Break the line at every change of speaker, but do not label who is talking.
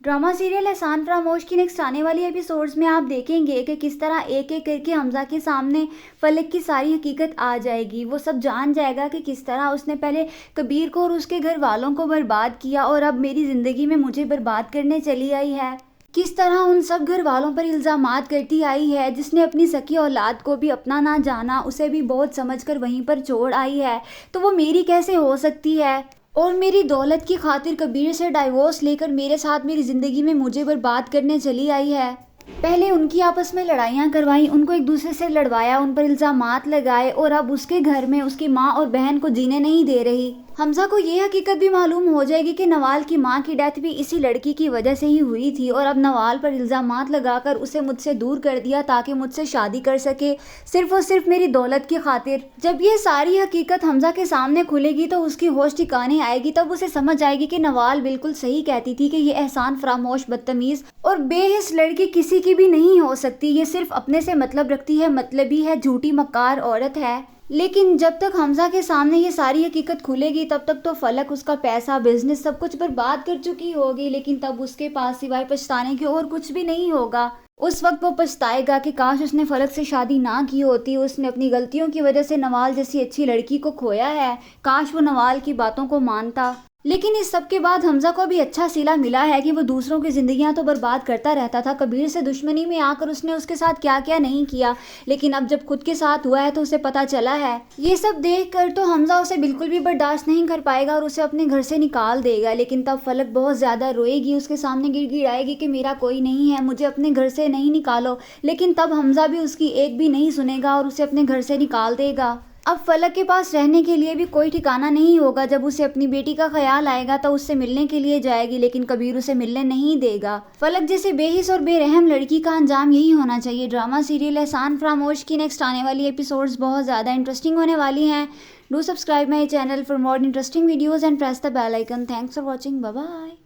Drama serial एहसान फरामोश की next आने वाली एपिसोड्स में आप देखेंगे कि किस तरह एक एक करके हमजा के सामने फलक की सारी हकीकत आ जाएगी। वो सब जान जाएगा कि किस तरह उसने पहले कबीर को और उसके घर वालों को बर्बाद किया और अब मेरी ज़िंदगी में मुझे बर्बाद करने चली आई है। किस तरह उन सब घर वालों पर इल्ज़ामात करती आई है, जिसने अपनी सकी औलाद को भी अपना ना जाना, उसे भी बहुत समझकर वहीं पर छोड़ आई है, तो वो मेरी कैसे हो सकती है। और मेरी दौलत की खातिर कबीर से डाइवोर्स लेकर मेरे साथ मेरी ज़िंदगी में मुझे बर्बाद करने चली आई है। पहले उनकी आपस में लड़ाइयाँ करवाई, उनको एक दूसरे से लड़वाया, उन पर इल्ज़ामात लगाए और अब उसके घर में उसकी माँ और बहन को जीने नहीं दे रही। हमजा को ये हकीकत भी मालूम हो जाएगी कि नवाल की माँ की डेथ भी इसी लड़की की वजह से ही हुई थी और अब नवाल पर इल्ज़ामात लगाकर उसे मुझसे दूर कर दिया ताकि मुझसे शादी कर सके, सिर्फ और सिर्फ मेरी दौलत की खातिर। जब ये सारी हकीकत हमजा के सामने खुलेगी तो उसकी होश ठिकाने आएगी, तब उसे समझ आएगी कि नवाल बिल्कुल सही कहती थी कि ये एहसान फरामोश, बदतमीज़ और बेहिस लड़की किसी की भी नहीं हो सकती। ये सिर्फ अपने से मतलब रखती है, मतलबी है, झूठी मक्कार औरत है। लेकिन जब तक हमजा के सामने ये सारी हकीकत खुलेगी तब तक तो फलक उसका पैसा, बिजनेस सब कुछ बर्बाद कर चुकी होगी, लेकिन तब उसके पास सिवाय पछताने के और कुछ भी नहीं होगा। उस वक्त वो पछताएगा कि काश उसने फलक से शादी ना की होती, उसने अपनी गलतियों की वजह से नवाल जैसी अच्छी लड़की को खोया है, काश वो नवाल की बातों को मानता। लेकिन इस सब के बाद हमजा को भी अच्छा सिला मिला है कि वो दूसरों की ज़िंदगियां तो बर्बाद करता रहता था। कबीर से दुश्मनी में आकर उसने उसके साथ क्या क्या नहीं किया, लेकिन अब जब खुद के साथ हुआ है तो उसे पता चला है। ये सब देख कर तो हमजा उसे बिल्कुल भी बर्दाश्त नहीं कर पाएगा और उसे अपने घर से निकाल देगा। लेकिन तब फलक बहुत ज़्यादा रोएगी, उसके सामने गिड़गिड़ाएगी कि मेरा कोई नहीं है, मुझे अपने घर से नहीं निकालो। लेकिन तब हमजा भी उसकी एक भी नहीं सुनेगा और उसे अपने घर से निकाल देगा। अब फलक के पास रहने के लिए भी कोई ठिकाना नहीं होगा। जब उसे अपनी बेटी का ख्याल आएगा तो उससे मिलने के लिए जाएगी, लेकिन कबीर उसे मिलने नहीं देगा। फलक जैसे बेहिस और बेरहम लड़की का अंजाम यही होना चाहिए। ड्रामा सीरियल एहसान फरामोश की नेक्स्ट आने वाली एपिसोड्स बहुत ज़्यादा इंटरेस्टिंग होने वाली हैं। Do subscribe my channel for more interesting videos and press the bell icon. Thanks for watching. Bye bye.